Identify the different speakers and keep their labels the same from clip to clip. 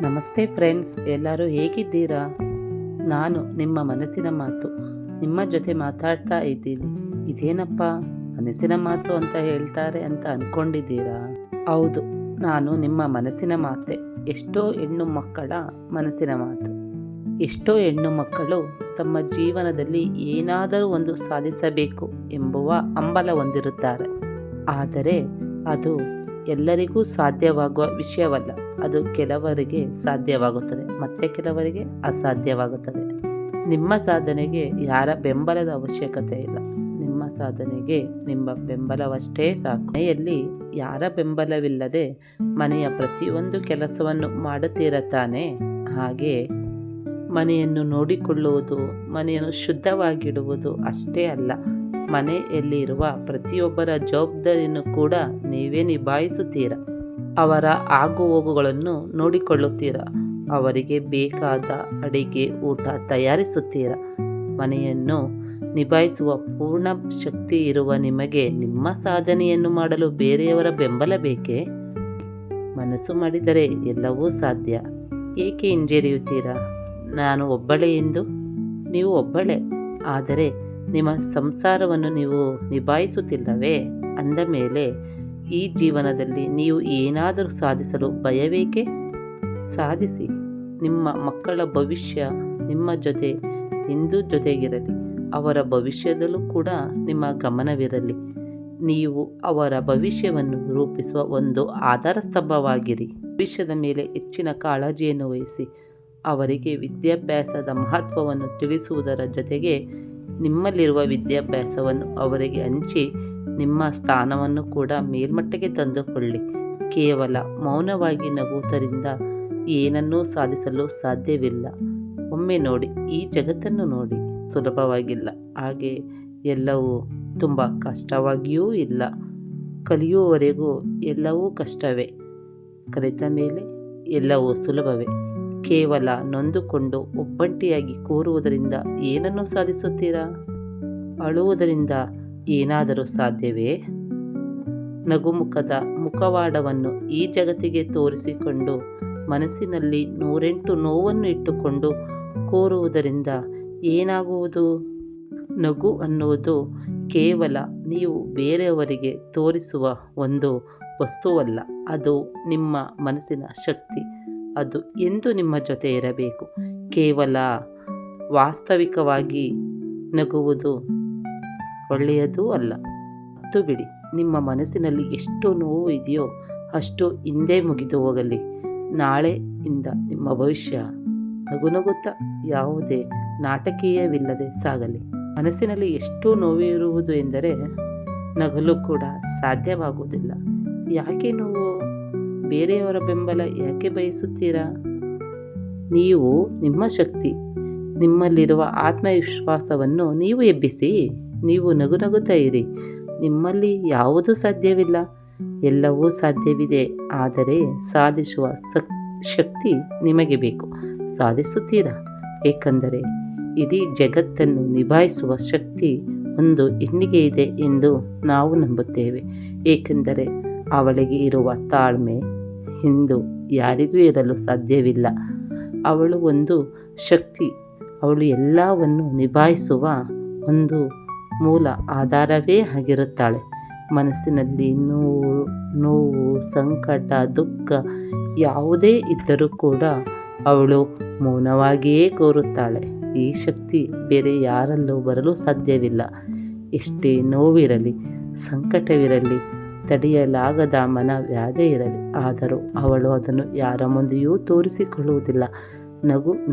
Speaker 1: ನಮಸ್ತೆ ಫ್ರೆಂಡ್ಸ್, ಎಲ್ಲರೂ ಹೇಗಿದ್ದೀರಾ? ನಾನು ನಿಮ್ಮ ಮನಸ್ಸಿನ ಮಾತು ನಿಮ್ಮ ಜೊತೆ ಮಾತಾಡ್ತಾ ಇದ್ದೀನಿ. ಇದೇನಪ್ಪ ಮನಸ್ಸಿನ ಮಾತು ಅಂತ ಹೇಳ್ತಾರೆ ಅಂತ ಅಂದ್ಕೊಂಡಿದ್ದೀರಾ? ಹೌದು, ನಾನು ನಿಮ್ಮ ಮನಸ್ಸಿನ ಮಾತೆ. ಎಷ್ಟೋ ಹೆಣ್ಣು ಮಕ್ಕಳ ಮನಸ್ಸಿನ ಮಾತು. ಎಷ್ಟೋ ಹೆಣ್ಣು ಮಕ್ಕಳು ತಮ್ಮ ಜೀವನದಲ್ಲಿ ಏನಾದರೂ ಒಂದು ಸಾಧಿಸಬೇಕು ಎಂಬುವ ಹಂಬಲ ಹೊಂದಿರುತ್ತಾರೆ. ಆದರೆ ಅದು ಎಲ್ಲರಿಗೂ ಸಾಧ್ಯವಾಗುವ ವಿಷಯವಲ್ಲ. ಅದು ಕೆಲವರಿಗೆ ಸಾಧ್ಯವಾಗುತ್ತದೆ, ಮತ್ತೆ ಕೆಲವರಿಗೆ ಅಸಾಧ್ಯವಾಗುತ್ತದೆ. ನಿಮ್ಮ ಸಾಧನೆಗೆ ಯಾರ ಬೆಂಬಲದ ಅವಶ್ಯಕತೆ ಇಲ್ಲ. ನಿಮ್ಮ ಸಾಧನೆಗೆ ನಿಮ್ಮ ಬೆಂಬಲವಷ್ಟೇ ಸಾಕು. ಮನೆಯಲ್ಲಿ ಯಾರ ಬೆಂಬಲವಿಲ್ಲದೆ ಮನೆಯ ಪ್ರತಿಯೊಂದು ಕೆಲಸವನ್ನು ಮಾಡುತ್ತಿರುತ್ತಾನೆ. ಹಾಗೆ ಮನೆಯನ್ನು ನೋಡಿಕೊಳ್ಳುವುದು, ಮನೆಯನ್ನು ಶುದ್ಧವಾಗಿಡುವುದು ಅಷ್ಟೇ ಅಲ್ಲ, ಮನೆಯಲ್ಲಿರುವ ಪ್ರತಿಯೊಬ್ಬರ ಜವಾಬ್ದಾರಿಯನ್ನು ಕೂಡ ನೀವೇ ನಿಭಾಯಿಸುತ್ತೀರ. ಅವರ ಆಗುಹೋಗುಗಳನ್ನು ನೋಡಿಕೊಳ್ಳುತ್ತೀರ. ಅವರಿಗೆ ಬೇಕಾದ ಅಡಿಗೆ ಊಟ ತಯಾರಿಸುತ್ತೀರ. ಮನೆಯನ್ನು ನಿಭಾಯಿಸುವ ಪೂರ್ಣ ಶಕ್ತಿ ಇರುವ ನಿಮಗೆ ನಿಮ್ಮ ಸಾಧನೆಯನ್ನು ಮಾಡಲು ಬೇರೆಯವರ ಬೆಂಬಲ ಬೇಕೇ? ಮನಸ್ಸು ಮಾಡಿದರೆ ಎಲ್ಲವೂ ಸಾಧ್ಯ. ಏಕೆ ಹಿಂಜರಿಯುತ್ತೀರಾ? ನಾನು ಒಬ್ಬಳೇ ಎಂದು. ನೀವು ಒಬ್ಬಳೇ, ಆದರೆ ನಿಮ್ಮ ಸಂಸಾರವನ್ನು ನೀವು ನಿಭಾಯಿಸುತ್ತಿಲ್ಲವೇ? ಅಂದ ಮೇಲೆ ಈ ಜೀವನದಲ್ಲಿ ನೀವು ಏನಾದರೂ ಸಾಧಿಸಲು ಭಯವೇಕೆ? ಸಾಧಿಸಿ. ನಿಮ್ಮ ಮಕ್ಕಳ ಭವಿಷ್ಯ ನಿಮ್ಮ ಜೊತೆ ಎಂದೂ ಜೊತೆಗಿರಲಿ. ಅವರ ಭವಿಷ್ಯದಲ್ಲೂ ಕೂಡ ನಿಮ್ಮ ಗಮನವಿರಲಿ. ನೀವು ಅವರ ಭವಿಷ್ಯವನ್ನು ರೂಪಿಸುವ ಒಂದು ಆಧಾರ ಸ್ತಂಭವಾಗಿರಿ. ಭವಿಷ್ಯದ ಮೇಲೆ ಹೆಚ್ಚಿನ ಕಾಳಜಿಯನ್ನು ವಹಿಸಿ ಅವರಿಗೆ ವಿದ್ಯಾಭ್ಯಾಸದ ಮಹತ್ವವನ್ನು ತಿಳಿಸುವುದರ ಜೊತೆಗೆ ನಿಮ್ಮಲ್ಲಿರುವ ವಿದ್ಯಾಭ್ಯಾಸವನ್ನು ಅವರಿಗೆ ಹಂಚಿ ನಿಮ್ಮ ಸ್ಥಾನವನ್ನು ಕೂಡ ಮೇಲ್ಮಟ್ಟಕ್ಕೆ ತಂದುಕೊಳ್ಳಿ. ಕೇವಲ ಮೌನವಾಗಿ ನಗುವುದರಿಂದ ಏನನ್ನೂ ಸಾಧಿಸಲು ಸಾಧ್ಯವಿಲ್ಲ. ಒಮ್ಮೆ ನೋಡಿ, ಈ ಜಗತ್ತನ್ನು ನೋಡಿ. ಸುಲಭವಾಗಿಲ್ಲ, ಹಾಗೆ ಎಲ್ಲವೂ ತುಂಬ ಕಷ್ಟವಾಗಿಯೂ ಇಲ್ಲ. ಕಲಿಯುವವರೆಗೂ ಎಲ್ಲವೂ ಕಷ್ಟವೇ, ಕಲಿತ ಮೇಲೆ ಎಲ್ಲವೂ ಸುಲಭವೇ. ಕೇವಲ ನೊಂದುಕೊಂಡು ಒಬ್ಬಂಟಿಯಾಗಿ ಕೂರುವುದರಿಂದ ಏನನ್ನು ಸಾಧಿಸುತ್ತೀರಾ? ಅಳುವುದರಿಂದ ಏನಾದರೂ ಸಾಧ್ಯವೇ? ನಗುಮುಖದ ಮುಖವಾಡವನ್ನು ಈ ಜಗತ್ತಿಗೆ ತೋರಿಸಿಕೊಂಡು ಮನಸ್ಸಿನಲ್ಲಿ 108 ನೋವನ್ನು ಇಟ್ಟುಕೊಂಡು ಕೂರುವುದರಿಂದ ಏನಾಗುವುದು? ನಗು ಅನ್ನುವುದು ಕೇವಲ ನೀವು ಬೇರೆಯವರಿಗೆ ತೋರಿಸುವ ಒಂದು ವಸ್ತುವಲ್ಲ. ಅದು ನಿಮ್ಮ ಮನಸ್ಸಿನ ಶಕ್ತಿ. ಅದು ಎಂದು ನಿಮ್ಮ ಜೊತೆ ಇರಬೇಕು. ಕೇವಲ ವಾಸ್ತವಿಕವಾಗಿ ನಗುವುದು ಒಳ್ಳೆಯದೂ ಅಲ್ಲ. ಹತ್ತು ಬಿಡಿ. ನಿಮ್ಮ ಮನಸ್ಸಿನಲ್ಲಿ ಎಷ್ಟು ನೋವು ಇದೆಯೋ ಅಷ್ಟು ಹಿಂದೆ ಮುಗಿದು ಹೋಗಲಿ. ನಾಳೆಯಿಂದ ನಿಮ್ಮ ಭವಿಷ್ಯ ನಗುನಗುತ್ತಾ ಯಾವುದೇ ನಾಟಕೀಯವಿಲ್ಲದೆ ಸಾಗಲಿ. ಮನಸ್ಸಿನಲ್ಲಿ ಎಷ್ಟು ನೋವಿರುವುದು ಎಂದರೆ ನಗಲು ಕೂಡ ಸಾಧ್ಯವಾಗುವುದಿಲ್ಲ. ಯಾಕೆ ನೋವು? ಬೇರೆಯವರ ಬೆಂಬಲ ಯಾಕೆ ಬಯಸುತ್ತೀರಾ? ನೀವು ನಿಮ್ಮ ಶಕ್ತಿ, ನಿಮ್ಮಲ್ಲಿರುವ ಆತ್ಮವಿಶ್ವಾಸವನ್ನು ನೀವು ಎಬ್ಬಿಸಿ. ನೀವು ನಗುತ್ತಾ ಇರಿ. ನಿಮ್ಮಲ್ಲಿ ಯಾವುದೂ ಸಾಧ್ಯವಿಲ್ಲ, ಎಲ್ಲವೂ ಸಾಧ್ಯವಿದೆ. ಆದರೆ ಸಾಧಿಸುವ ಶಕ್ತಿ ನಿಮಗೆ ಬೇಕು. ಸಾಧಿಸುತ್ತೀರಾ? ಏಕೆಂದರೆ ಇಡೀ ಜಗತ್ತನ್ನು ನಿಭಾಯಿಸುವ ಶಕ್ತಿ ಒಂದು ಹೆಣ್ಣಿಗೆ ಇದೆ ಎಂದು ನಾವು ನಂಬುತ್ತೇವೆ. ಏಕೆಂದರೆ ಅವಳಿಗೆ ಇರುವ ತಾಳ್ಮೆ ಇಂದು ಯಾರಿಗೂ ಇರಲು ಸಾಧ್ಯವಿಲ್ಲ. ಅವಳು ಒಂದು ಶಕ್ತಿ. ಅವಳು ಎಲ್ಲವನ್ನು ನಿಭಾಯಿಸುವ ಒಂದು ಮೂಲ ಆಧಾರವೇ ಆಗಿರುತ್ತಾಳೆ. ಮನಸ್ಸಿನಲ್ಲಿ ನೋವು, ಸಂಕಟ, ದುಃಖ ಯಾವುದೇ ಇದ್ದರೂ ಕೂಡ ಅವಳು ಮೌನವಾಗಿಯೇ ಕೂರುತ್ತಾಳೆ. ಈ ಶಕ್ತಿ ಬೇರೆ ಯಾರಲ್ಲೂ ಬರಲು ಸಾಧ್ಯವಿಲ್ಲ. ಎಷ್ಟೇ ನೋವಿರಲಿ, ಸಂಕಟವಿರಲಿ, ತಡೆಯಲಾಗದ ಮನವ್ಯಾಧಿ ಇರಲಿ, ಆದರೂ ಅವಳು ಅದನ್ನು ಯಾರ ಮುಂದೆಯೂ ತೋರಿಸಿಕೊಳ್ಳುವುದಿಲ್ಲ.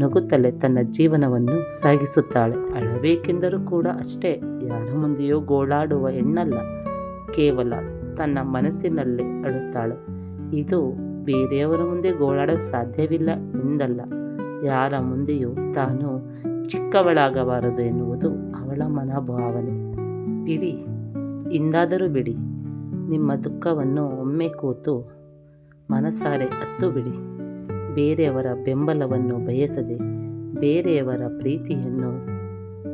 Speaker 1: ನಗುತ್ತಲೇ ತನ್ನ ಜೀವನವನ್ನು ಸಾಗಿಸುತ್ತಾಳೆ. ಅಳಬೇಕೆಂದರೂ ಕೂಡ ಅಷ್ಟೇ, ಯಾರ ಮುಂದೆಯೂ ಗೋಳಾಡುವ ಹೆಣ್ಣಲ್ಲ. ಕೇವಲ ತನ್ನ ಮನಸ್ಸಿನಲ್ಲೇ ಅಳುತ್ತಾಳೆ. ಇದು ಬೇರೆಯವರ ಮುಂದೆ ಗೋಳಾಡೋಕ್ಕೆ ಸಾಧ್ಯವಿಲ್ಲ ಎಂದಲ್ಲ. ಯಾರ ಮುಂದೆಯೂ ತಾನು ಚಿಕ್ಕವಳಾಗಬಾರದು ಎನ್ನುವುದು ಅವಳ ಮನೋಭಾವನೆ. ಬಿಡಿ, ಇಂದಾದರೂ ಬಿಡಿ. ನಿಮ್ಮ ದುಃಖವನ್ನು ಒಮ್ಮೆ ಕೂತು ಮನಸಾರೆ ಹತ್ತು ಬಿಡಿ. ಬೇರೆಯವರ ಬೆಂಬಲವನ್ನು ಬಯಸದೆ, ಬೇರೆಯವರ ಪ್ರೀತಿಯನ್ನು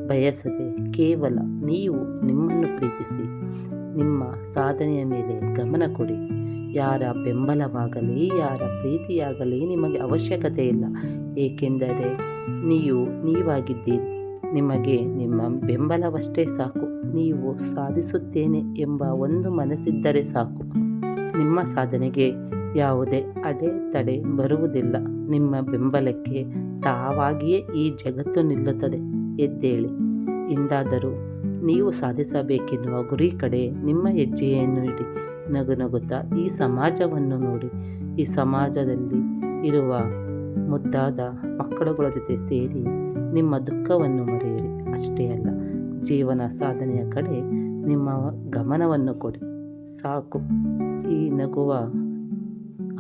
Speaker 1: ಬಯಸದೆ, ಕೇವಲ ನೀವು ನಿಮ್ಮನ್ನು ಪ್ರೀತಿಸಿ ನಿಮ್ಮ ಸಾಧನೆಯ ಮೇಲೆ ಗಮನ ಕೊಡಿ. ಯಾರ ಬೆಂಬಲವಾಗಲಿ, ಯಾರ ಪ್ರೀತಿಯಾಗಲಿ ನಿಮಗೆ ಅವಶ್ಯಕತೆ ಇಲ್ಲ. ಏಕೆಂದರೆ ನೀವು ನೀವಾಗಿದ್ದೀರಿ. ನಿಮಗೆ ನಿಮ್ಮ ಬೆಂಬಲವಷ್ಟೇ ಸಾಕು. ನೀವು ಸಾಧಿಸುತ್ತೇನೆ ಎಂಬ ಒಂದು ಮನಸ್ಸಿದ್ದರೆ ಸಾಕು. ನಿಮ್ಮ ಸಾಧನೆಗೆ ಯಾವುದೇ ಅಡೆತಡೆ ಬರುವುದಿಲ್ಲ. ನಿಮ್ಮ ಬೆಂಬಲಕ್ಕೆ ತಾವಾಗಿಯೇ ಈ ಜಗತ್ತು ನಿಲ್ಲುತ್ತದೆ. ಎದ್ದೇಳಿ, ಇಂದಾದರೂ ನೀವು ಸಾಧಿಸಬೇಕೆನ್ನುವ ಗುರಿ ಕಡೆ ನಿಮ್ಮ ಹೆಜ್ಜೆಯನ್ನು ಇಡಿ. ನಗು ನಗುತ್ತಾ ಈ ಸಮಾಜವನ್ನು ನೋಡಿ. ಈ ಸಮಾಜದಲ್ಲಿ ಇರುವ ಮುದ್ದಾದ ಮಕ್ಕಳುಗಳ ಜೊತೆ ಸೇರಿ ನಿಮ್ಮ ದುಃಖವನ್ನು ಮರೆಯಿರಿ. ಅಷ್ಟೇ ಅಲ್ಲ, ಜೀವನ ಸಾಧನೆಯ ಕಡೆ ನಿಮ್ಮ ಗಮನವನ್ನು ಕೊಡಿ. ಸಾಕು, ಈ ನಗುವ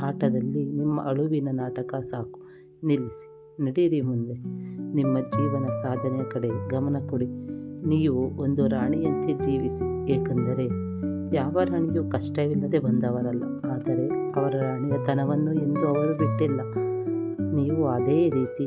Speaker 1: ಆಟದಲ್ಲಿ ನಿಮ್ಮ ಅಳುವಿನ ನಾಟಕ ಸಾಕು. ನಿಲ್ಲಿಸಿ, ನಡೀರಿ ಮುಂದೆ. ನಿಮ್ಮ ಜೀವನ ಸಾಧನೆಯ ಕಡೆ ಗಮನ ಕೊಡಿ. ನೀವು ಒಂದು ರಾಣಿಯಂತೆ ಜೀವಿಸಿ. ಏಕೆಂದರೆ ಯಾವ ರಾಣಿಯೂ ಕಷ್ಟವಿಲ್ಲದೆ ಬಂದವರಲ್ಲ. ಆದರೆ ಅವರ ರಾಣಿಯತನವನ್ನು ಎಂದು ಅವರು ಬಿಟ್ಟಿಲ್ಲ. ನೀವು ಅದೇ ರೀತಿ